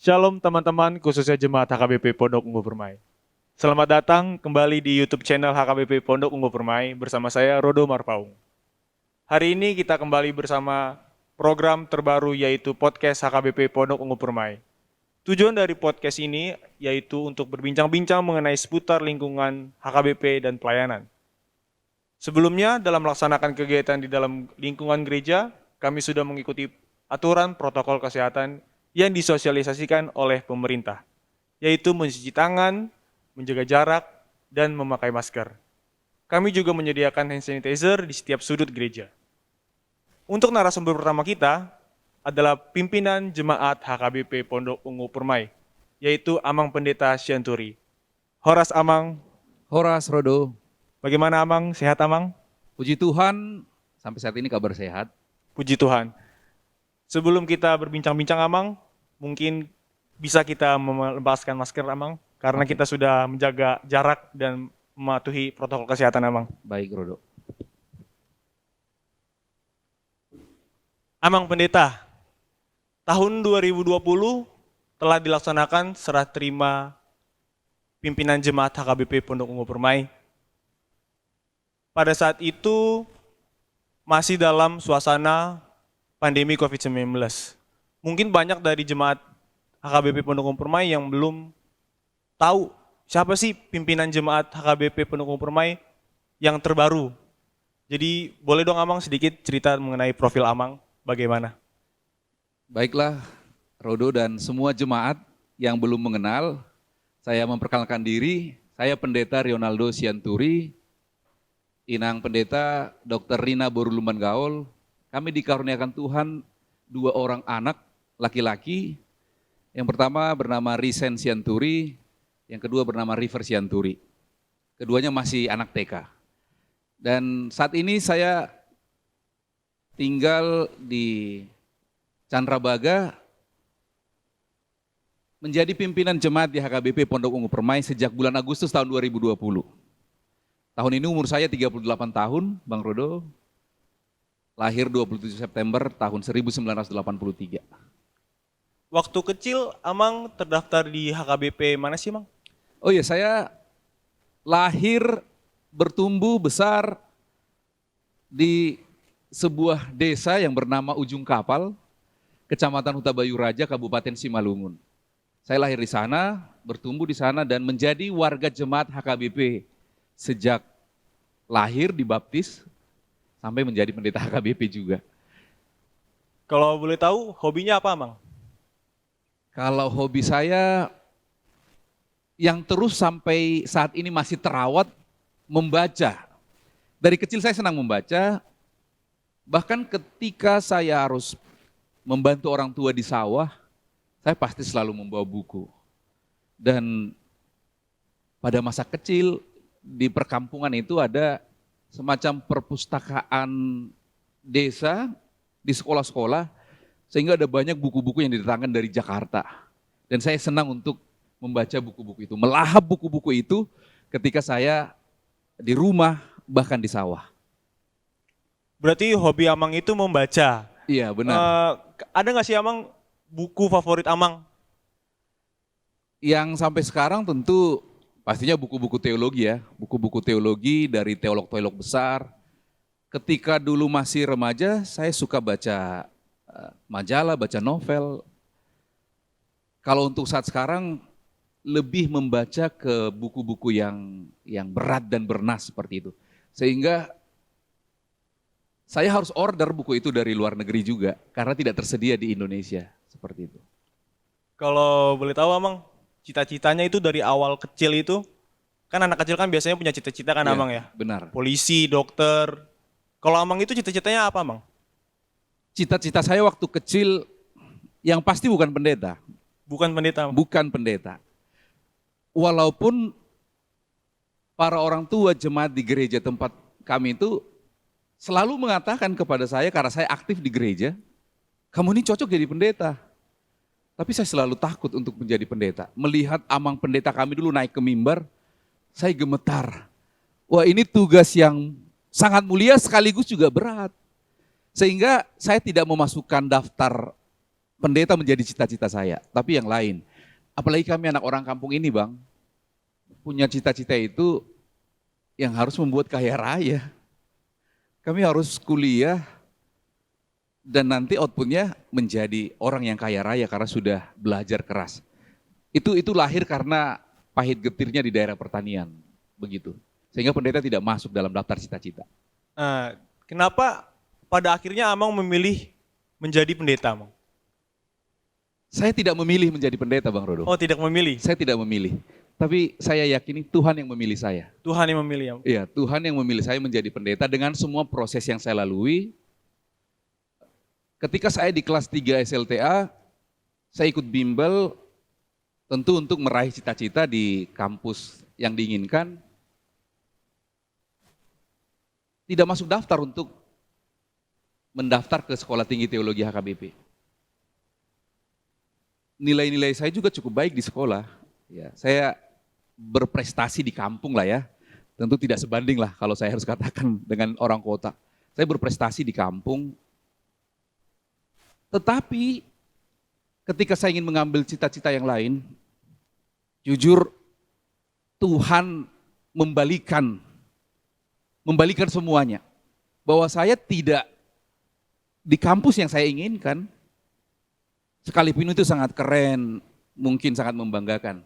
Shalom teman-teman, khususnya jemaat HKBP Pondok Ungu Permai. Selamat datang kembali di YouTube channel HKBP Pondok Ungu Permai bersama saya Rodo Marpaung. Hari ini kita kembali bersama program terbaru yaitu podcast HKBP Pondok Ungu Permai. Tujuan dari podcast ini yaitu untuk berbincang-bincang mengenai seputar lingkungan HKBP dan pelayanan. Sebelumnya, dalam melaksanakan kegiatan di dalam lingkungan gereja, kami sudah mengikuti aturan protokol kesehatan yang disosialisasikan oleh pemerintah, yaitu mencuci tangan, menjaga jarak, dan memakai masker. Kami juga menyediakan hand sanitizer di setiap sudut gereja. Untuk narasumber pertama kita adalah pimpinan jemaat HKBP Pondok Ungu Permai, yaitu Amang Pendeta Syanturi. Horas Amang. Horas Rodo. Bagaimana Amang? Sehat Amang? Puji Tuhan, sampai saat ini kabar sehat. Puji Tuhan. Sebelum kita berbincang-bincang Amang, mungkin bisa kita melepaskan masker Amang, karena kita sudah menjaga jarak dan mematuhi protokol kesehatan Amang. Baik Rodo. Amang Pendeta, tahun 2020 telah dilaksanakan serah terima pimpinan jemaat HKBP Pondok Ungu Permai. Pada saat itu masih dalam suasana pandemi COVID-19. Mungkin banyak dari jemaat HKBP Pondok Ungu Permai yang belum tahu siapa sih pimpinan jemaat HKBP Pondok Ungu Permai yang terbaru. Jadi boleh dong Amang sedikit cerita mengenai profil Amang, bagaimana? Baiklah Rodo dan semua jemaat yang belum mengenal, saya memperkenalkan diri, saya Pendeta Rionaldo Syanturi, Inang Pendeta Dr. Rina Boruluman Gaul. Kami dikaruniakan Tuhan 2 orang anak laki-laki. Yang pertama bernama Risen Syanturi, yang kedua bernama River Syanturi. Keduanya masih anak TK. Dan saat ini saya tinggal di Candrabaga, menjadi pimpinan jemaat di HKBP Pondok Ungu Permai sejak bulan Agustus tahun 2020. Tahun ini umur saya 38 tahun, Bang Rodo. Lahir 27 September tahun 1983. Waktu kecil Amang terdaftar di HKBP mana sih Mang? Oh iya, saya lahir, bertumbuh, besar di sebuah desa yang bernama Ujung Kapal, Kecamatan Huta Bayu Raja, Kabupaten Simalungun. Saya lahir di sana, bertumbuh di sana dan menjadi warga jemaat HKBP sejak lahir dibaptis sampai menjadi pendeta HKBP juga. Kalau boleh tahu hobinya apa Amang? Kalau hobi saya yang terus sampai saat ini masih terawat, membaca. Dari kecil saya senang membaca, bahkan ketika saya harus membantu orang tua di sawah, saya pasti selalu membawa buku. Dan pada masa kecil di perkampungan itu ada semacam perpustakaan desa di sekolah-sekolah, sehingga ada banyak buku-buku yang didatangkan dari Jakarta. Dan saya senang untuk membaca buku-buku itu, melahap buku-buku itu ketika saya di rumah, bahkan di sawah. Berarti hobi Amang itu membaca. Iya benar. Ada nggak sih Amang buku favorit Amang? Yang sampai sekarang tentu pastinya buku-buku teologi ya, buku-buku teologi dari teolog-teolog besar. Ketika dulu masih remaja, saya suka baca majalah, baca novel. Kalau untuk saat sekarang, lebih membaca ke buku-buku yang berat dan bernas seperti itu. Sehingga saya harus order buku itu dari luar negeri juga, karena tidak tersedia di Indonesia, seperti itu. Kalau boleh tahu Amang, cita-citanya itu dari awal kecil itu, kan anak kecil kan biasanya punya cita-cita kan Ya, Amang ya? benar. Polisi, dokter. Kalau Amang itu cita-citanya apa Amang? Cita-cita saya waktu kecil yang pasti bukan pendeta. Bukan pendeta. Bukan pendeta. Walaupun para orang tua jemaat di gereja tempat kami itu selalu mengatakan kepada saya, karena saya aktif di gereja, kamu ini cocok jadi pendeta. Tapi saya selalu takut untuk menjadi pendeta. Melihat Amang pendeta kami dulu naik ke mimbar, saya gemetar. Wah, ini tugas yang sangat mulia sekaligus juga berat. Sehingga saya tidak memasukkan daftar pendeta menjadi cita-cita saya, tapi yang lain. Apalagi kami anak orang kampung ini Bang, punya cita-cita itu yang harus membuat kaya raya. Kami harus kuliah dan nanti outputnya menjadi orang yang kaya raya karena sudah belajar keras. Itu lahir karena pahit getirnya di daerah pertanian, begitu. Sehingga pendeta tidak masuk dalam daftar cita-cita. Kenapa pada akhirnya Amang memilih menjadi pendeta, Amang? Saya tidak memilih menjadi pendeta, Bang Rodo. Oh, tidak memilih? Saya tidak memilih. Tapi saya yakini Tuhan yang memilih saya. Tuhan yang memilih, Amang? Iya, Tuhan yang memilih saya menjadi pendeta dengan semua proses yang saya lalui. Ketika saya di kelas 3 SLTA, saya ikut bimbel tentu untuk meraih cita-cita di kampus yang diinginkan. Tidak masuk daftar untuk mendaftar ke Sekolah Tinggi Teologi HKBP. Nilai-nilai saya juga cukup baik di sekolah. Ya, saya berprestasi di kampung lah ya. Tentu tidak sebanding lah kalau saya harus katakan dengan orang kota. Saya berprestasi di kampung. Tetapi ketika saya ingin mengambil cita-cita yang lain, jujur Tuhan membalikan semuanya. Bahwa saya tidak di kampus yang saya inginkan, sekalipun itu sangat keren, mungkin sangat membanggakan.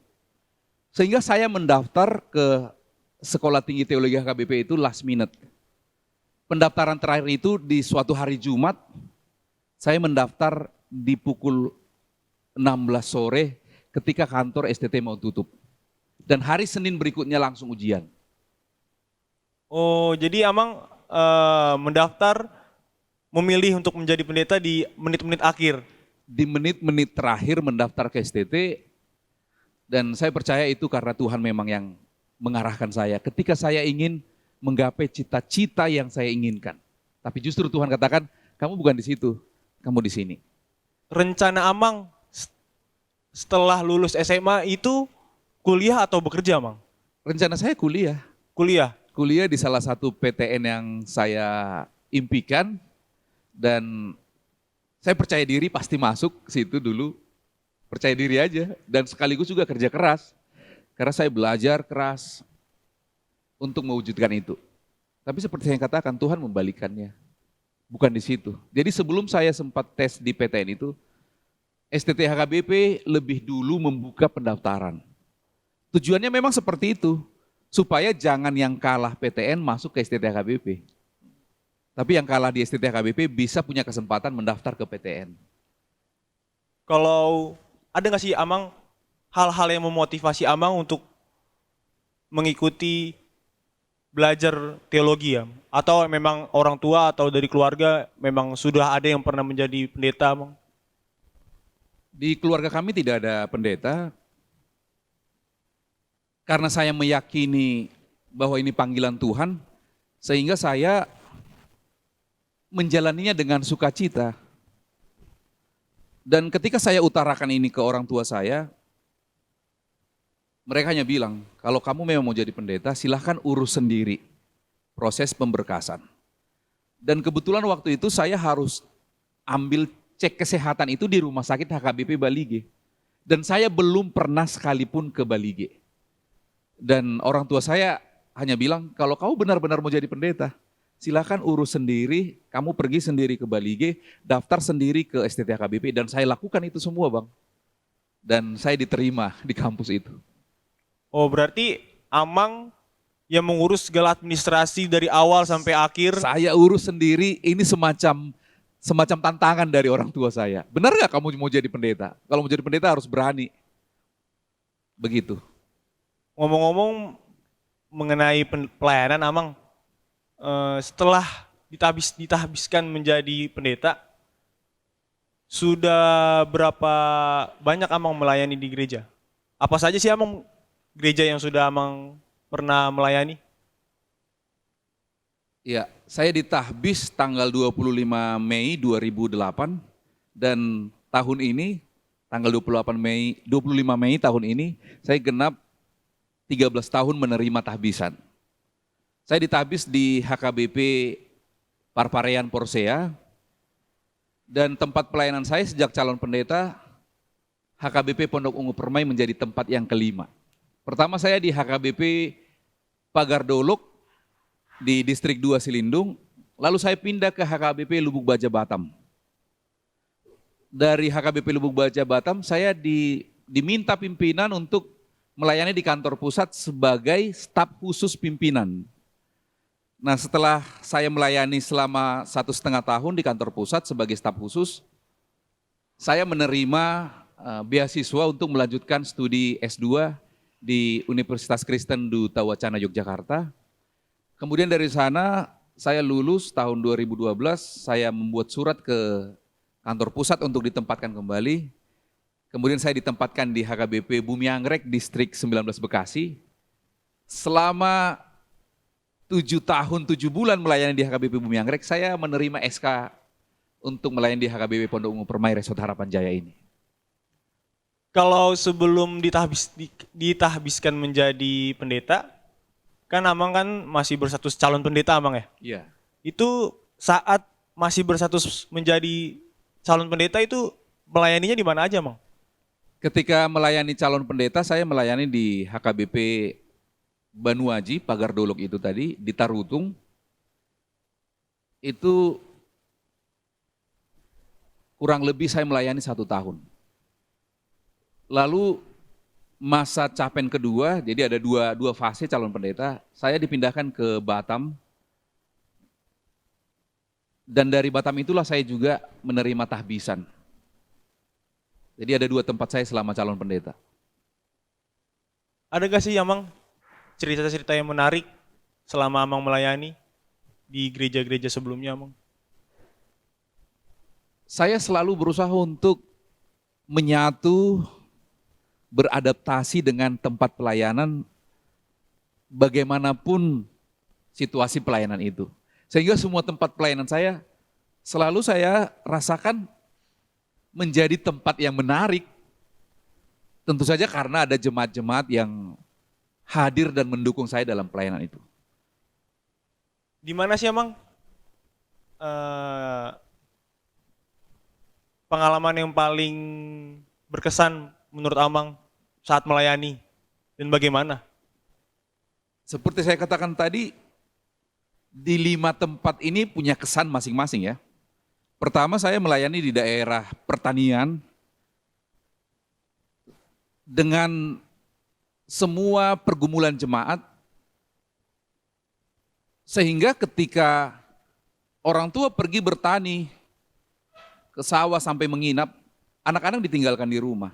Sehingga saya mendaftar ke Sekolah Tinggi Teologi HKBP itu last minute. Pendaftaran terakhir itu di suatu hari Jumat, saya mendaftar di pukul 16 sore ketika kantor STT mau tutup. Dan hari Senin berikutnya langsung ujian. Oh, jadi Amang mendaftar, memilih untuk menjadi pendeta di menit-menit akhir? Di menit-menit terakhir mendaftar ke STT, dan saya percaya itu karena Tuhan memang yang mengarahkan saya. Ketika saya ingin menggapai cita-cita yang saya inginkan. Tapi justru Tuhan katakan, kamu bukan di situ, kamu di sini. Rencana Amang setelah lulus SMA itu kuliah atau bekerja, Amang? Rencana saya kuliah. Kuliah? Kuliah di salah satu PTN yang saya impikan, dan saya percaya diri pasti masuk ke situ dulu. Percaya diri aja, dan sekaligus juga kerja keras. Karena saya belajar keras untuk mewujudkan itu. Tapi seperti saya katakan, Tuhan membalikannya. Bukan di situ. Jadi sebelum saya sempat tes di PTN itu, STT HKBP lebih dulu membuka pendaftaran. Tujuannya memang seperti itu, supaya jangan yang kalah PTN masuk ke STT HKBP. Tapi yang kalah di STT HKBP bisa punya kesempatan mendaftar ke PTN. Kalau ada nggak sih Amang hal-hal yang memotivasi Amang untuk mengikuti belajar teologi ya? Atau memang orang tua atau dari keluarga memang sudah ada yang pernah menjadi pendeta, Amang? Di keluarga kami tidak ada pendeta, karena saya meyakini bahwa ini panggilan Tuhan, sehingga saya menjalaninya dengan sukacita. Dan ketika saya utarakan ini ke orang tua saya, mereka hanya bilang, kalau kamu memang mau jadi pendeta, silahkan urus sendiri proses pemberkasan. Dan kebetulan waktu itu saya harus ambil cek kesehatan itu di rumah sakit HKBP Balige. Dan saya belum pernah sekalipun ke Balige. Dan orang tua saya hanya bilang, kalau kamu benar-benar mau jadi pendeta, silakan urus sendiri, kamu pergi sendiri ke Balige, daftar sendiri ke STT HKBP, dan saya lakukan itu semua, Bang. Dan saya diterima di kampus itu. Oh, berarti Amang yang mengurus segala administrasi dari awal sampai akhir? Saya urus sendiri, ini semacam tantangan dari orang tua saya. Benar nggak kamu mau jadi pendeta? Kalau mau jadi pendeta harus berani. Begitu. Ngomong-ngomong mengenai pelayanan, Amang, setelah ditahbiskan menjadi pendeta, sudah berapa banyak Amang melayani di gereja? Apa saja sih Amang gereja yang sudah Amang pernah melayani? Ya, saya ditahbis tanggal 25 Mei 2008, dan tahun ini tanggal 25 Mei tahun ini saya genap 13 tahun menerima tahbisan. Saya ditahbis di HKBP Parparean Porsea, Dan tempat pelayanan saya sejak calon pendeta, HKBP Pondok Ungu Permai menjadi tempat yang kelima. Pertama saya di HKBP Pagar Dolok di Distrik 2 Silindung, lalu saya pindah ke HKBP Lubuk Baja Batam. Dari HKBP Lubuk Baja Batam saya diminta pimpinan untuk melayani di kantor pusat sebagai staf khusus pimpinan. Nah setelah saya melayani selama 1,5 tahun di kantor pusat sebagai staf khusus, saya menerima beasiswa untuk melanjutkan studi S2 di Universitas Kristen Duta Wacana Yogyakarta. Kemudian dari sana saya lulus tahun 2012, saya membuat surat ke kantor pusat untuk ditempatkan kembali. Kemudian saya ditempatkan di HKBP Bumi Anggrek, Distrik 19 Bekasi. Selama 7 tahun 7 bulan melayani di HKBP Bumi Anggrek, saya menerima SK untuk melayani di HKBP Pondok Ungu Permai Resort Harapan Jaya ini. Kalau sebelum ditahbiskan menjadi pendeta, kan Amang kan masih berstatus calon pendeta Amang ya? Iya. Itu saat masih berstatus menjadi calon pendeta itu melayaninya di mana aja Amang? Ketika melayani calon pendeta, saya melayani di HKBP Banuaji, Pagar Dolok itu tadi, di Tarutung. Itu kurang lebih saya melayani 1 tahun. Lalu masa capen kedua, jadi ada dua fase calon pendeta, saya dipindahkan ke Batam. Dan dari Batam itulah saya juga menerima tahbisan. Jadi ada 2 tempat saya selama calon pendeta. Ada gak sih Amang cerita-cerita yang menarik selama Amang melayani di gereja-gereja sebelumnya Amang? Saya selalu berusaha untuk menyatu, beradaptasi dengan tempat pelayanan bagaimanapun situasi pelayanan itu. Sehingga semua tempat pelayanan saya selalu saya rasakan menjadi tempat yang menarik. Tentu saja karena ada jemaat-jemaat yang hadir dan mendukung saya dalam pelayanan itu. Di mana sih Amang pengalaman yang paling berkesan menurut Amang saat melayani dan bagaimana? Seperti saya katakan tadi, di 5 tempat ini punya kesan masing-masing ya. Pertama saya melayani di daerah pertanian dengan semua pergumulan jemaat, sehingga ketika orang tua pergi bertani ke sawah sampai menginap, anak-anak ditinggalkan di rumah.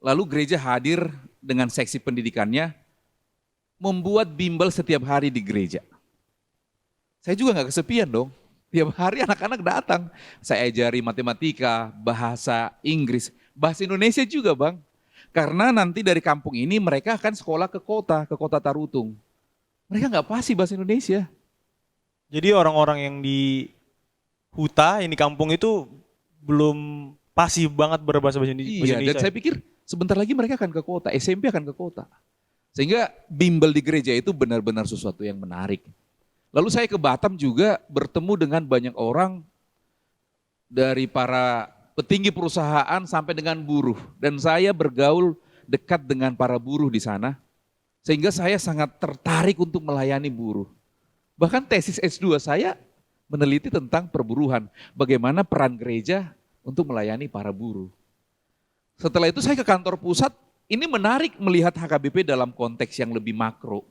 Lalu gereja hadir dengan seksi pendidikannya, membuat bimbel setiap hari di gereja. Saya juga nggak kesepian dong. Tiap hari anak-anak datang. Saya ajari matematika, bahasa Inggris, bahasa Indonesia juga Bang. Karena nanti dari kampung ini mereka akan sekolah ke kota Tarutung. Mereka nggak pasti bahasa Indonesia. Jadi orang-orang yang di huta, yang di kampung itu belum pasif banget berbahasa Indonesia. Iya, dan saya pikir sebentar lagi mereka akan ke kota, SMP akan ke kota. Sehingga bimbel di gereja itu benar-benar sesuatu yang menarik. Lalu saya ke Batam juga bertemu dengan banyak orang dari para petinggi perusahaan sampai dengan buruh. Dan saya bergaul dekat dengan para buruh di sana. Sehingga saya sangat tertarik untuk melayani buruh. Bahkan tesis S2 saya meneliti tentang perburuhan. Bagaimana peran gereja untuk melayani para buruh. Setelah itu saya ke kantor pusat, ini menarik melihat HKBP dalam konteks yang lebih makro.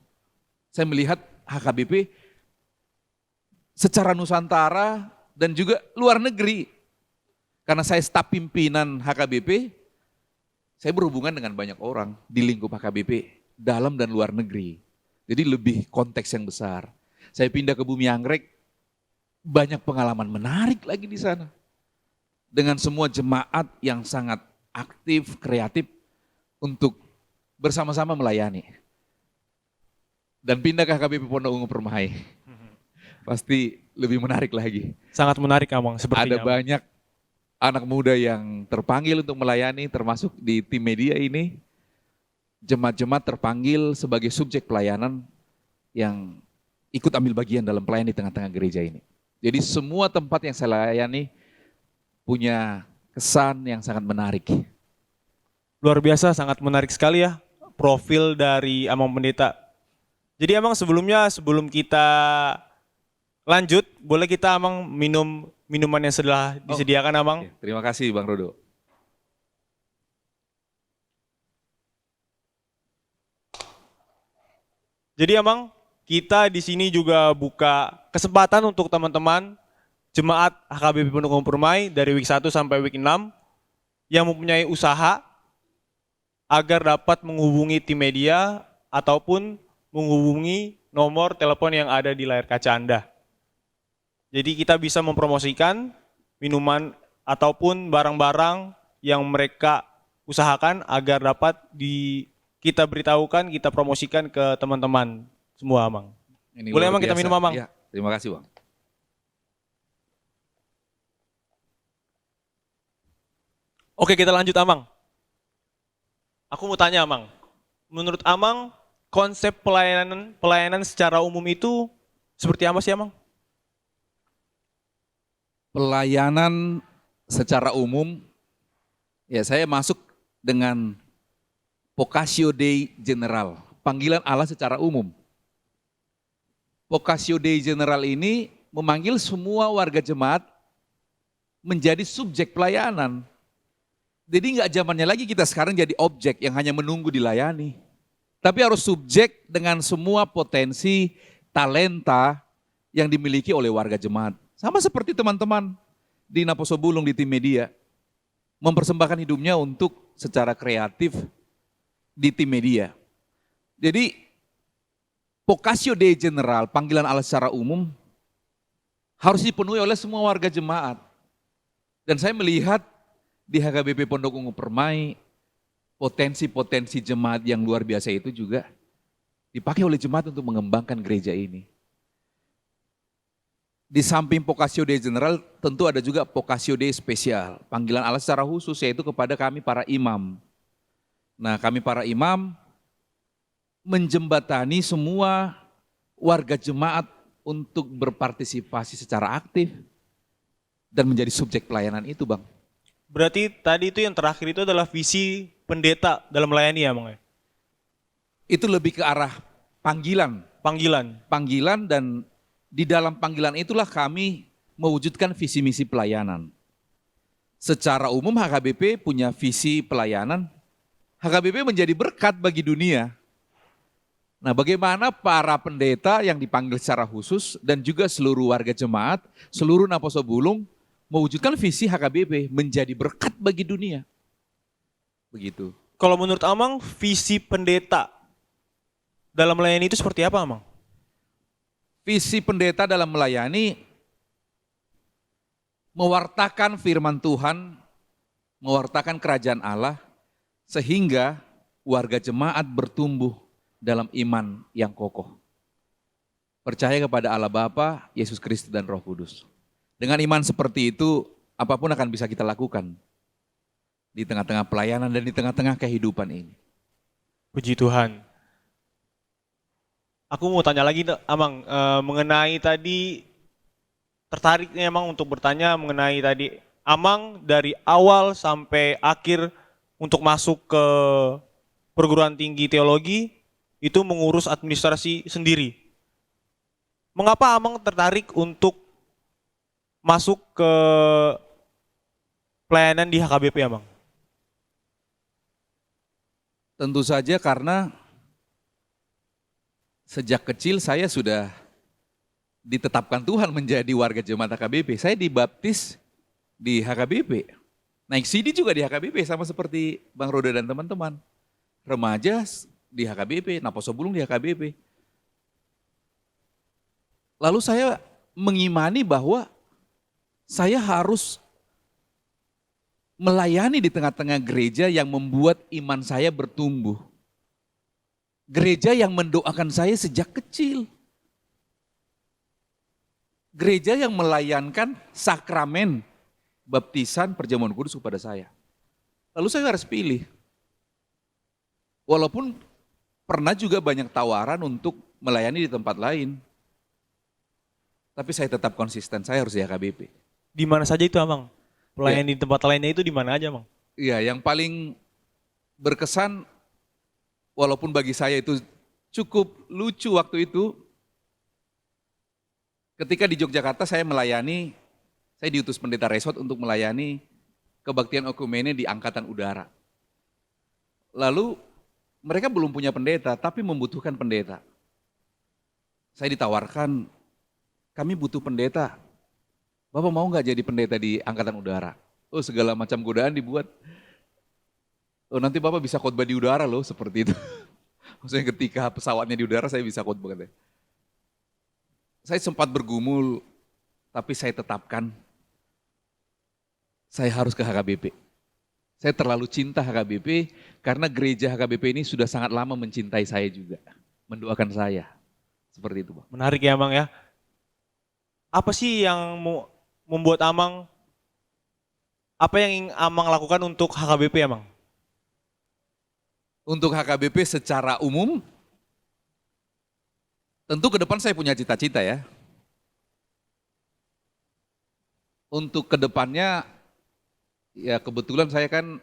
Saya melihat HKBP secara Nusantara dan juga luar negeri. Karena saya staf pimpinan HKBP, saya berhubungan dengan banyak orang di lingkup HKBP, dalam dan luar negeri. Jadi lebih konteks yang besar. Saya pindah ke Bumi Anggrek, banyak pengalaman menarik lagi di sana. Dengan semua jemaat yang sangat aktif, kreatif untuk bersama-sama melayani. Dan pindah ke HKBP Pondok Ungu Permai. Pasti lebih menarik lagi. Sangat menarik Amang, sepertinya. Ada banyak anak muda yang terpanggil untuk melayani, termasuk di tim media ini. Jemaat-jemaat terpanggil sebagai subjek pelayanan yang ikut ambil bagian dalam pelayanan di tengah-tengah gereja ini. Jadi semua tempat yang saya layani punya kesan yang sangat menarik. Luar biasa, sangat menarik sekali ya profil dari Amang Pendeta. Jadi Amang sebelum kita lanjut, boleh kita Amang minum minuman yang sudah disediakan Amang? Oke, terima kasih Bang Rodo. Jadi Amang, kita di sini juga buka kesempatan untuk teman-teman jemaat HKBP Pondok Umum Permai dari week 1 sampai week 6 yang mempunyai usaha agar dapat menghubungi tim media ataupun menghubungi nomor telepon yang ada di layar kaca Anda. Jadi kita bisa mempromosikan minuman ataupun barang-barang yang mereka usahakan agar dapat kita beritahukan, kita promosikan ke teman-teman semua, Amang. Ini Boleh luar Amang kita biasa. minum, Amang? Ya, terima kasih Bang. Oke, kita lanjut, Amang. Aku mau tanya, Amang. Menurut Amang, konsep pelayanan secara umum itu seperti apa sih, Amang? Pelayanan secara umum, ya saya masuk dengan Vocatio Dei General, panggilan Allah secara umum. Vocatio Dei General ini memanggil semua warga jemaat menjadi subjek pelayanan. Jadi nggak zamannya lagi kita sekarang jadi objek yang hanya menunggu dilayani. Tapi harus subjek dengan semua potensi, talenta yang dimiliki oleh warga jemaat. Sama seperti teman-teman di Naposobulung di tim media. Mempersembahkan hidupnya untuk secara kreatif di tim media. Jadi Vocatio Dei General, panggilan Allah secara umum, harus dipenuhi oleh semua warga jemaat. Dan saya melihat di HKBP Pondok Ungu Permai, potensi-potensi jemaat yang luar biasa itu juga dipakai oleh jemaat untuk mengembangkan gereja ini. Di samping Vocatio Dei General, tentu ada juga Vocatio Dei Spesial, panggilan Allah secara khusus, yaitu kepada kami para imam. Nah, kami para imam menjembatani semua warga jemaat untuk berpartisipasi secara aktif dan menjadi subjek pelayanan itu, Bang. Berarti tadi itu yang terakhir itu adalah visi pendeta dalam melayani ya, Bang? Itu lebih ke arah panggilan. Panggilan dan di dalam panggilan itulah kami mewujudkan visi misi pelayanan. Secara umum HKBP punya visi pelayanan. HKBP menjadi berkat bagi dunia. Nah, bagaimana para pendeta yang dipanggil secara khusus dan juga seluruh warga jemaat, seluruh Naposobulung mewujudkan visi HKBP menjadi berkat bagi dunia. Begitu. Kalau menurut Amang, visi pendeta dalam melayani itu seperti apa, Amang? Visi pendeta dalam melayani mewartakan firman Tuhan, mewartakan kerajaan Allah, sehingga warga jemaat bertumbuh dalam iman yang kokoh. Percaya kepada Allah Bapa, Yesus Kristus dan Roh Kudus. Dengan iman seperti itu, apapun akan bisa kita lakukan di tengah-tengah pelayanan dan di tengah-tengah kehidupan ini. Puji Tuhan. Aku mau tanya lagi, Amang, mengenai tadi, tertariknya Amang untuk bertanya mengenai tadi, Amang dari awal sampai akhir untuk masuk ke perguruan tinggi teologi, itu mengurus administrasi sendiri. Mengapa Amang tertarik untuk masuk ke pelayanan di HKBP, Amang? Tentu saja karena sejak kecil saya sudah ditetapkan Tuhan menjadi warga jemaat HKBP. Saya dibaptis di HKBP. Naik CD juga di HKBP sama seperti Bang Roda dan teman-teman. Remaja di HKBP, Naposobulung di HKBP. Lalu saya mengimani bahwa saya harus melayani di tengah-tengah gereja yang membuat iman saya bertumbuh. Gereja yang mendoakan saya sejak kecil. Gereja yang melayankan sakramen baptisan perjamuan kudus kepada saya. Lalu saya harus pilih. Walaupun pernah juga banyak tawaran untuk melayani di tempat lain. Tapi saya tetap konsisten, saya harus di HKBP. Di mana saja itu, Amang? Pelayanan di tempat lainnya itu di mana aja, Mang? Iya, yang paling berkesan walaupun bagi saya itu cukup lucu waktu itu, ketika di Yogyakarta saya diutus pendeta resort untuk melayani kebaktian okumene di Angkatan Udara. Lalu mereka belum punya pendeta, tapi membutuhkan pendeta. Saya ditawarkan, kami butuh pendeta. Bapak mau nggak jadi pendeta di Angkatan Udara? Oh, segala macam godaan dibuat. Oh, nanti Bapak bisa khotbah di udara loh, seperti itu. Maksudnya ketika pesawatnya di udara saya bisa khotbah katanya. Saya sempat bergumul, tapi saya tetapkan saya harus ke HKBP. Saya terlalu cinta HKBP karena gereja HKBP ini sudah sangat lama mencintai saya juga, mendoakan saya. Seperti itu, Bang. Menarik ya, Mang ya. Apa sih yang membuat Amang, apa yang ingin Amang lakukan untuk HKBP ya, Mang? Untuk HKBP secara umum, tentu ke depan saya punya cita-cita ya. Untuk kedepannya, ya kebetulan saya kan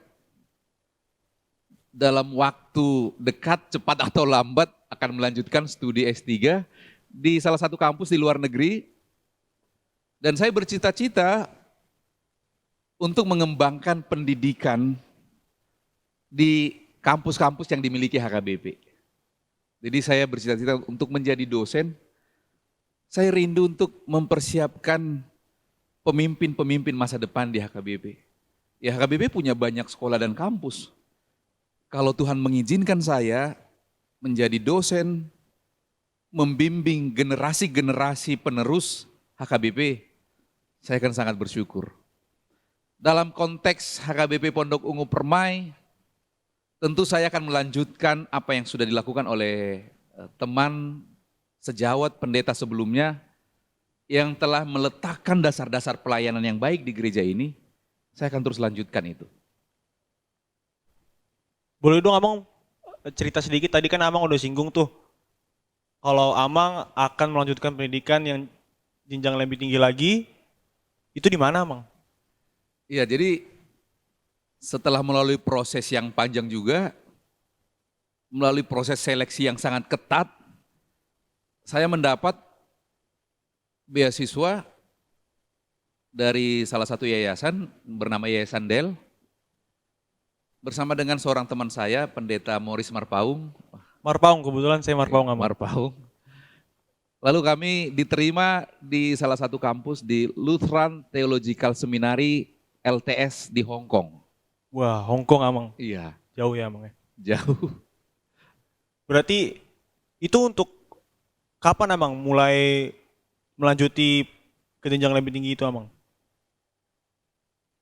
dalam waktu dekat, cepat atau lambat akan melanjutkan studi S3 di salah satu kampus di luar negeri. Dan saya bercita-cita untuk mengembangkan pendidikan di kampus-kampus yang dimiliki HKBP. Jadi saya bercita-cita untuk menjadi dosen. Saya rindu untuk mempersiapkan pemimpin-pemimpin masa depan di HKBP. Ya HKBP punya banyak sekolah dan kampus. Kalau Tuhan mengizinkan saya menjadi dosen, membimbing generasi-generasi penerus HKBP, saya akan sangat bersyukur. Dalam konteks HKBP Pondok Ungu Permai, tentu saya akan melanjutkan apa yang sudah dilakukan oleh teman sejawat pendeta sebelumnya yang telah meletakkan dasar-dasar pelayanan yang baik di gereja ini. Saya akan terus lanjutkan itu. Boleh dong Amang cerita sedikit, tadi kan Amang udah singgung tuh, kalau Amang akan melanjutkan pendidikan yang jenjang lebih tinggi lagi, itu di mana Amang? Iya, jadi setelah melalui proses yang panjang juga, melalui proses seleksi yang sangat ketat, saya mendapat beasiswa dari salah satu yayasan bernama Yayasan Del, bersama dengan seorang teman saya, pendeta Morris Marpaung. Marpaung, kebetulan saya Marpaung Amang. Marpaung. Lalu kami diterima di salah satu kampus di Lutheran Theological Seminary LTS di Hong Kong. Wah, Hong Kong Amang. Iya. Jauh ya Amang ya. Jauh. Berarti itu untuk kapan Amang mulai melanjuti ke jenjang lebih tinggi itu Amang?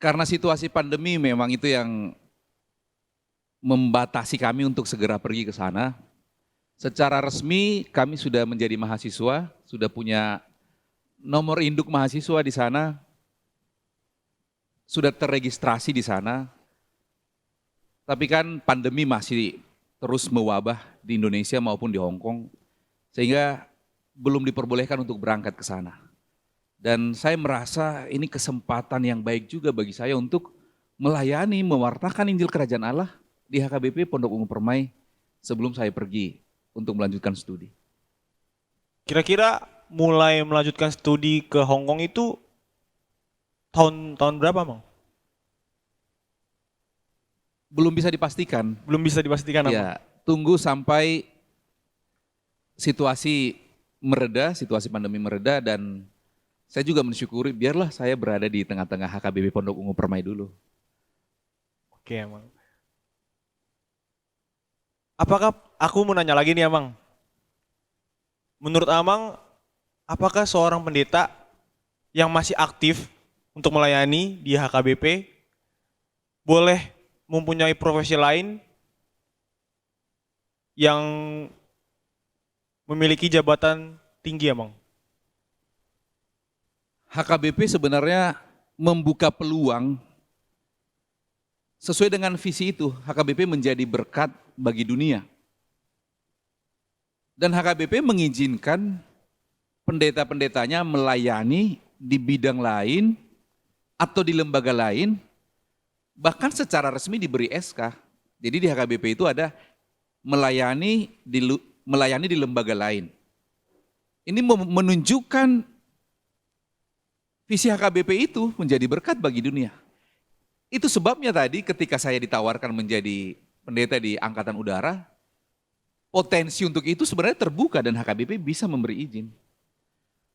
Karena situasi pandemi memang itu yang membatasi kami untuk segera pergi ke sana. Secara resmi kami sudah menjadi mahasiswa, sudah punya nomor induk mahasiswa di sana, sudah terregistrasi di sana. Tapi kan pandemi masih terus mewabah di Indonesia maupun di Hong Kong, sehingga belum diperbolehkan untuk berangkat ke sana. Dan saya merasa ini kesempatan yang baik juga bagi saya untuk melayani, mewartakan Injil Kerajaan Allah di HKBP Pondok Ungu Permai sebelum saya pergi untuk melanjutkan studi. Kira-kira mulai melanjutkan studi ke Hong Kong itu tahun berapa Amang? Belum bisa dipastikan. Belum bisa dipastikan Amang? Ya, tunggu sampai situasi mereda, situasi pandemi mereda, dan saya juga mensyukuri biarlah saya berada di tengah-tengah HKBP Pondok Ungu Permai dulu. Oke Amang. Apakah, aku mau nanya lagi nih Amang. Menurut Amang, apakah seorang pendeta yang masih aktif untuk melayani di HKBP boleh mempunyai profesi lain yang memiliki jabatan tinggi Amang? HKBP sebenarnya membuka peluang sesuai dengan visi itu. HKBP menjadi berkat bagi dunia. Dan HKBP mengizinkan pendeta-pendetanya melayani di bidang lain atau di lembaga lain, bahkan secara resmi diberi SK. Jadi di HKBP itu ada melayani di lembaga lain. Ini menunjukkan visi HKBP itu menjadi berkat bagi dunia. Itu sebabnya tadi ketika saya ditawarkan menjadi pendeta di Angkatan Udara, potensi untuk itu sebenarnya terbuka dan HKBP bisa memberi izin.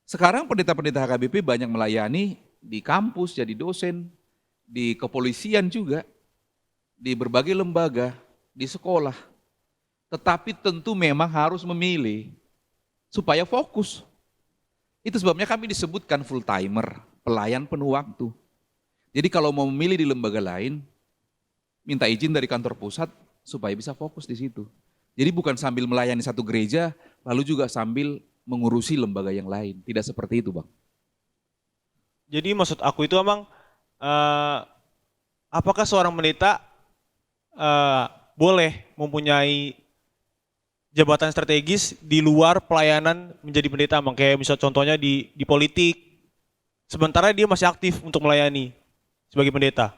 Sekarang pendeta-pendeta HKBP banyak melayani di kampus, jadi dosen, di kepolisian juga, di berbagai lembaga, di sekolah. Tetapi tentu memang harus memilih supaya fokus. Itu sebabnya kami disebutkan full timer, pelayan penuh waktu. Jadi kalau mau memilih di lembaga lain, minta izin dari kantor pusat supaya bisa fokus di situ. Jadi bukan sambil melayani satu gereja, lalu juga sambil mengurusi lembaga yang lain. Tidak seperti itu, Bang. Jadi maksud aku itu emang apakah seorang pendeta boleh mempunyai jabatan strategis di luar pelayanan menjadi pendeta, emang kayak misal contohnya di politik, sementara dia masih aktif untuk melayani sebagai pendeta.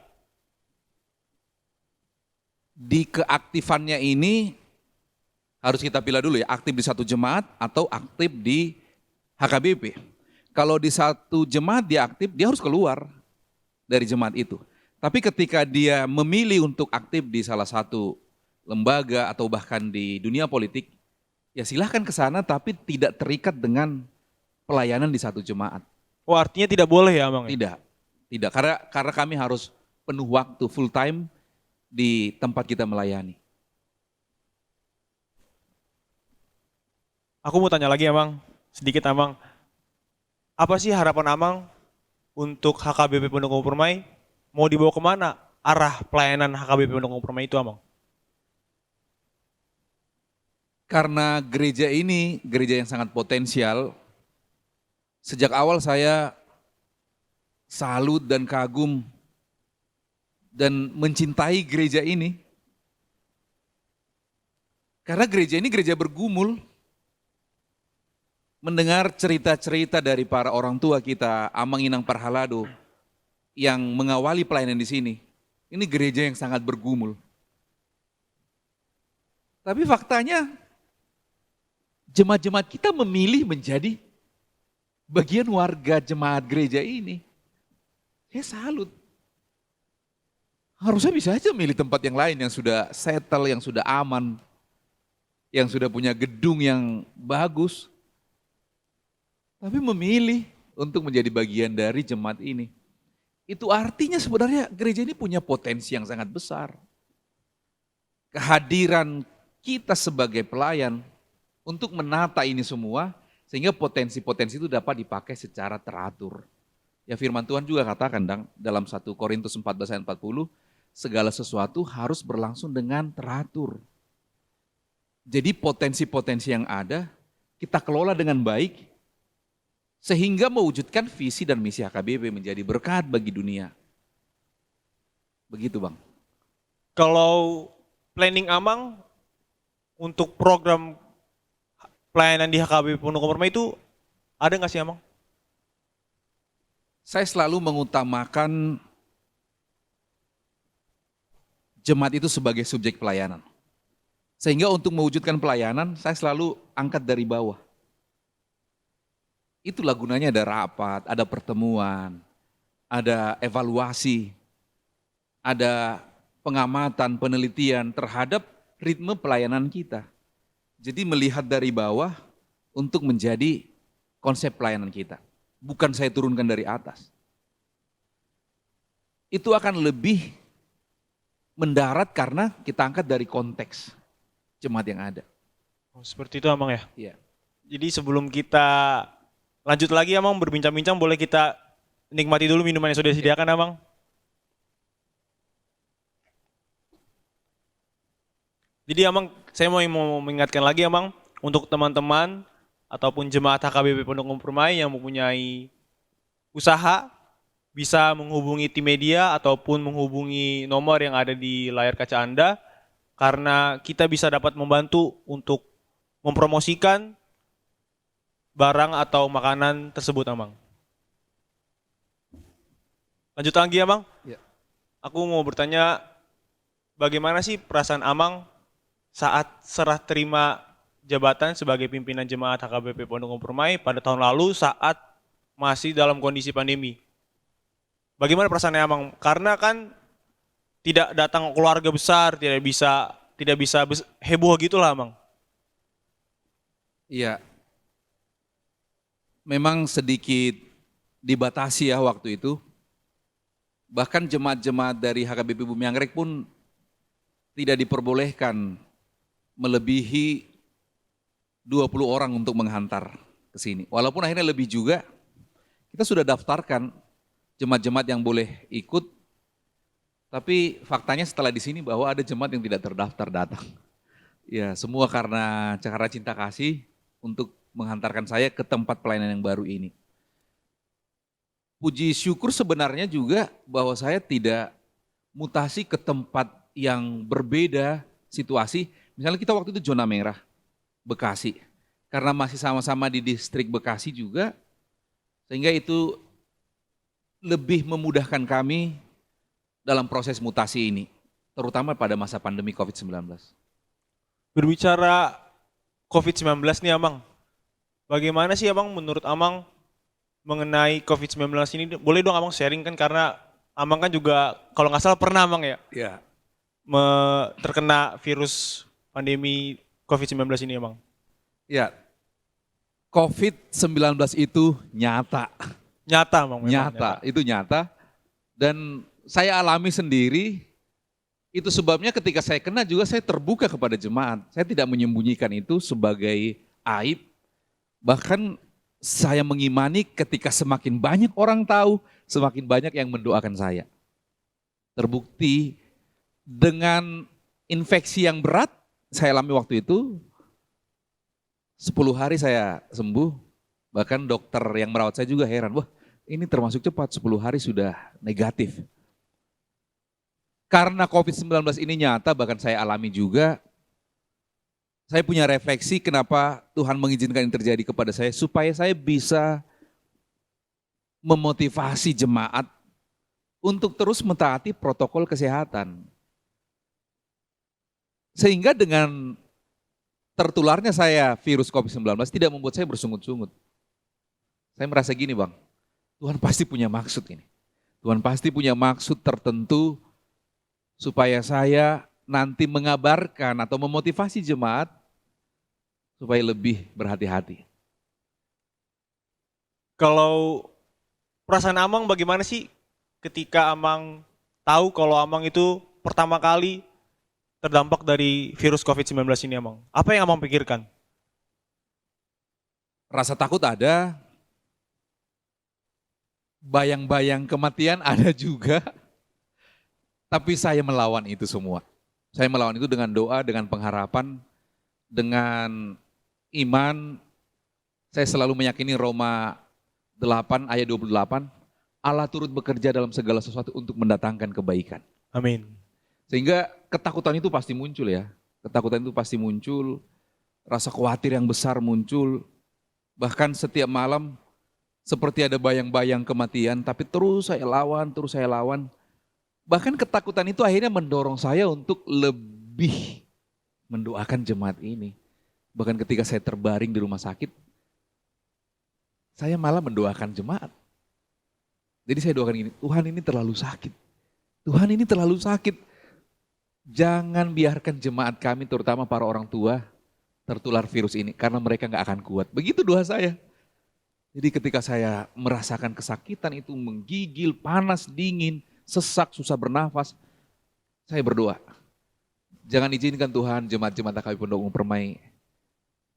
Di keaktifannya ini harus kita pilih dulu ya, aktif di satu jemaat atau aktif di HKBP. Kalau di satu jemaat dia aktif, dia harus keluar dari jemaat itu. Tapi ketika dia memilih untuk aktif di salah satu lembaga atau bahkan di dunia politik, ya silahkan ke sana tapi tidak terikat dengan pelayanan di satu jemaat. Oh, artinya tidak boleh ya, Bang? Tidak, karena kami harus penuh waktu full time di tempat kita melayani. Aku mau tanya lagi, Amang, sedikit, Amang. Apa sih harapan Amang untuk HKBP Pondok Umum Permai? Mau dibawa kemana arah pelayanan HKBP Pondok Umum Permai itu, Amang? Karena gereja ini gereja yang sangat potensial, sejak awal saya salut dan kagum dan mencintai gereja ini. Karena gereja ini gereja bergumul. Mendengar cerita-cerita dari para orang tua kita, Amang Inang Parhalado, yang mengawali pelayanan di sini. Ini gereja yang sangat bergumul. Tapi faktanya, jemaat-jemaat kita memilih menjadi bagian warga jemaat gereja ini. Saya salut. Harusnya bisa aja milih tempat yang lain yang sudah settle, yang sudah aman, yang sudah punya gedung yang bagus. Tapi memilih untuk menjadi bagian dari jemaat ini. Itu artinya sebenarnya gereja ini punya potensi yang sangat besar. Kehadiran kita sebagai pelayan untuk menata ini semua, sehingga potensi-potensi itu dapat dipakai secara teratur. Ya firman Tuhan juga katakan dalam 1 Korintus 14 ayat 40, segala sesuatu harus berlangsung dengan teratur. Jadi potensi-potensi yang ada, kita kelola dengan baik, sehingga mewujudkan visi dan misi HKBP menjadi berkat bagi dunia. Begitu, Bang. Kalau planning Amang untuk program pelayanan di HKBP Pondok Umum Permai itu ada nggak sih, Amang? Saya selalu mengutamakan jemaat itu sebagai subjek pelayanan. Sehingga untuk mewujudkan pelayanan, saya selalu angkat dari bawah. Itulah gunanya ada rapat, ada pertemuan, ada evaluasi, ada pengamatan, penelitian terhadap ritme pelayanan kita. Jadi melihat dari bawah untuk menjadi konsep pelayanan kita. Bukan saya turunkan dari atas. Itu akan lebih mendarat karena kita angkat dari konteks jemaat yang ada. Oh, seperti itu, Amang ya? Iya. Jadi sebelum kita lanjut lagi, Amang, berbincang-bincang, boleh kita nikmati dulu minuman yang sudah disediakan, Amang? Jadi, Amang, saya mau mengingatkan lagi, Amang, untuk teman-teman ataupun jemaat HKBP Pondok Umum Permai yang mempunyai usaha, bisa menghubungi tim media ataupun menghubungi nomor yang ada di layar kaca Anda, karena kita bisa dapat membantu untuk mempromosikan barang atau makanan tersebut, Amang. Lanjut lagi ya Bang. Ya. Aku mau bertanya, bagaimana sih perasaan Amang saat serah terima jabatan sebagai pimpinan jemaat HKBP Pondok Umur Permai pada tahun lalu saat masih dalam kondisi pandemi? Bagaimana perasaannya Amang? Karena kan tidak datang keluarga besar, tidak bisa heboh gitulah Amang. Iya, memang sedikit dibatasi ya waktu itu. Bahkan jemaat-jemaat dari HKBP Bumi Anggrek pun tidak diperbolehkan melebihi 20 orang untuk menghantar ke sini. Walaupun akhirnya lebih juga, kita sudah daftarkan jemaat-jemaat yang boleh ikut, tapi faktanya setelah di sini bahwa ada jemaat yang tidak terdaftar datang. Ya, semua karena cara cinta kasih untuk menghantarkan saya ke tempat pelayanan yang baru ini. Puji syukur sebenarnya juga bahwa saya tidak mutasi ke tempat yang berbeda situasi. Misalnya kita waktu itu zona merah, Bekasi. Karena masih sama-sama di distrik Bekasi juga, sehingga itu lebih memudahkan kami dalam proses mutasi ini, terutama pada masa pandemi COVID-19. Berbicara COVID-19 nih Amang, bagaimana sih Amang menurut Amang mengenai COVID-19 ini? Boleh dong Amang sharing kan, karena Amang kan juga kalau nggak salah pernah Amang ya Ya. terkena virus pandemi COVID-19 ini Amang. Ya, COVID-19 itu nyata, Nyata Amang, memang nyata, itu nyata. Dan saya alami sendiri, itu sebabnya ketika saya kena juga saya terbuka kepada jemaat. Saya tidak menyembunyikan itu sebagai aib. Bahkan saya mengimani ketika semakin banyak orang tahu, semakin banyak yang mendoakan saya. Terbukti dengan infeksi yang berat saya alami waktu itu, 10 hari saya sembuh, bahkan dokter yang merawat saya juga heran, wah ini termasuk cepat, 10 hari sudah negatif. Karena COVID-19 ini nyata, bahkan saya alami juga, saya punya refleksi kenapa Tuhan mengizinkan ini terjadi kepada saya, supaya saya bisa memotivasi jemaat untuk terus mentaati protokol kesehatan. Sehingga dengan tertularnya saya virus COVID-19 tidak membuat saya bersungut-sungut. Saya merasa gini Bang, Tuhan pasti punya maksud ini. Tuhan pasti punya maksud tertentu supaya saya nanti mengabarkan atau memotivasi jemaat supaya lebih berhati-hati. Kalau perasaan Amang bagaimana sih ketika Amang tahu kalau Amang itu pertama kali terdampak dari virus COVID-19 ini Amang? Apa yang Amang pikirkan? Rasa takut ada, bayang-bayang kematian ada juga, tapi saya melawan itu semua. Saya melawan itu dengan doa, dengan pengharapan, dengan iman. Saya selalu meyakini Roma 8 ayat 28, Allah turut bekerja dalam segala sesuatu untuk mendatangkan kebaikan. Amin. Sehingga ketakutan itu pasti muncul ya. Ketakutan itu pasti muncul, rasa khawatir yang besar muncul. Bahkan setiap malam seperti ada bayang-bayang kematian, tapi terus saya lawan, terus saya lawan. Bahkan ketakutan itu akhirnya mendorong saya untuk lebih mendoakan jemaat ini. Bahkan ketika saya terbaring di rumah sakit, saya malah mendoakan jemaat. Jadi saya doakan gini, Tuhan ini terlalu sakit. Tuhan ini terlalu sakit. Jangan biarkan jemaat kami, terutama para orang tua, tertular virus ini. Karena mereka gak akan kuat. Begitu doa saya. Jadi ketika saya merasakan kesakitan itu menggigil, panas, dingin, sesak, susah bernafas, saya berdoa. Jangan izinkan Tuhan jemaat-jemaat HKBP Pondok Umur Permai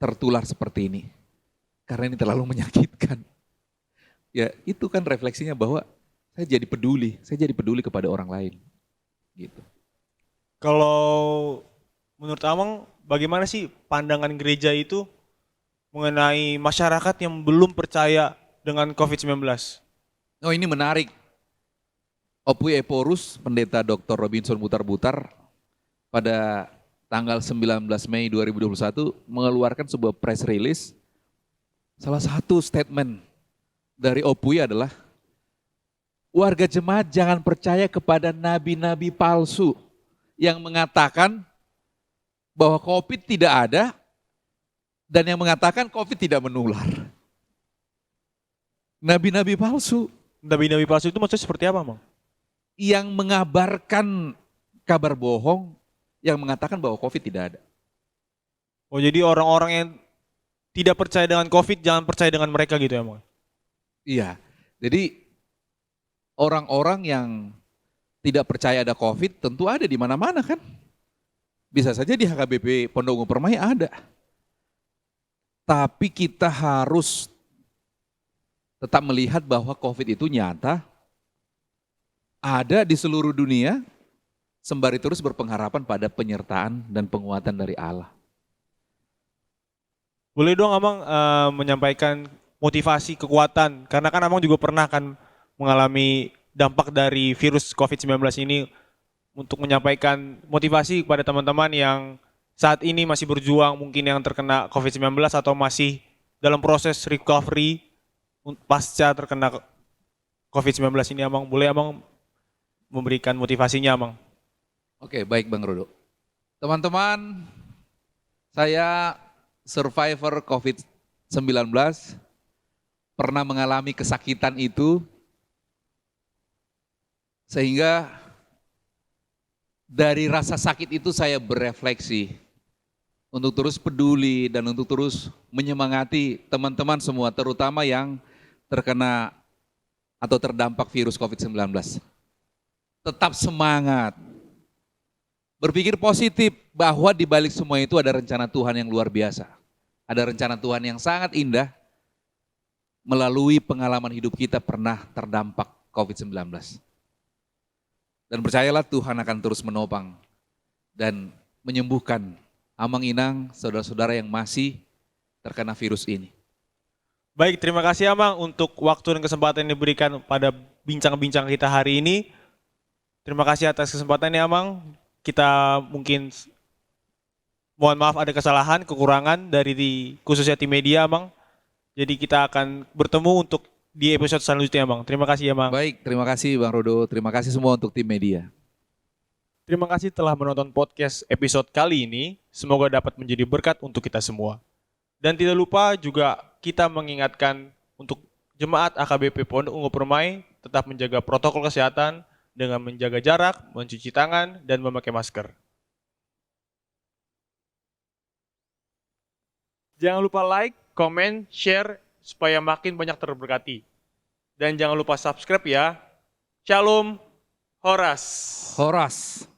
tertular seperti ini. Karena ini terlalu menyakitkan. Ya itu kan refleksinya bahwa saya jadi peduli kepada orang lain. Gitu. Kalau menurut Amang, bagaimana sih pandangan gereja itu mengenai masyarakat yang belum percaya dengan COVID-19? Oh ini menarik. Opui Eporus, Pendeta Dr. Robinson Butar-Butar, pada tanggal 19 Mei 2021 mengeluarkan sebuah press release. Salah satu statement dari Opui adalah, warga jemaat jangan percaya kepada nabi-nabi palsu yang mengatakan bahwa COVID tidak ada dan yang mengatakan COVID tidak menular. Nabi-nabi palsu Nabi-nabi palsu itu maksudnya seperti apa, Bang? yang mengabarkan kabar bohong yang mengatakan bahwa COVID tidak ada. Oh, jadi orang-orang yang tidak percaya dengan COVID, jangan percaya dengan mereka gitu ya, Bang? Iya, jadi orang-orang yang tidak percaya ada COVID tentu ada di mana-mana kan. Bisa saja di HKBP Pondok Ungu Permai ada. Tapi kita harus tetap melihat bahwa COVID itu nyata, ada di seluruh dunia, sembari terus berpengharapan pada penyertaan dan penguatan dari Allah. Boleh dong Abang menyampaikan motivasi, kekuatan, karena kan Abang juga pernah kan mengalami dampak dari virus COVID-19 ini, untuk menyampaikan motivasi kepada teman-teman yang saat ini masih berjuang, mungkin yang terkena COVID-19 atau masih dalam proses recovery pasca terkena COVID-19 ini, Abang. Boleh Abang memberikan motivasinya, Abang? Oke, baik Bang Rodo. Teman-teman, saya survivor COVID-19, pernah mengalami kesakitan itu, sehingga dari rasa sakit itu saya berefleksi untuk terus peduli dan untuk terus menyemangati teman-teman semua, terutama yang terkena atau terdampak virus COVID-19. Tetap semangat, berpikir positif bahwa di balik semua itu ada rencana Tuhan yang luar biasa. Ada rencana Tuhan yang sangat indah melalui pengalaman hidup kita pernah terdampak COVID-19. Dan percayalah Tuhan akan terus menopang dan menyembuhkan amang-inang saudara-saudara yang masih terkena virus ini. Baik, terima kasih Abang untuk waktu dan kesempatan yang diberikan pada bincang-bincang kita hari ini. Terima kasih atas kesempatannya Abang. Kita mungkin mohon maaf ada kesalahan, kekurangan dari khususnya tim media Abang. Jadi kita akan bertemu untuk di episode selanjutnya Bang. Terima kasih ya Bang. Baik, terima kasih Bang Rodo. Terima kasih semua untuk tim media. Terima kasih telah menonton podcast episode kali ini. Semoga dapat menjadi berkat untuk kita semua. Dan tidak lupa juga kita mengingatkan untuk jemaat AKBP Pondok Ungu Permai tetap menjaga protokol kesehatan dengan menjaga jarak, mencuci tangan, dan memakai masker. Jangan lupa like, comment, share, supaya makin banyak terberkati. Dan jangan lupa subscribe ya. Shalom, Horas. Horas.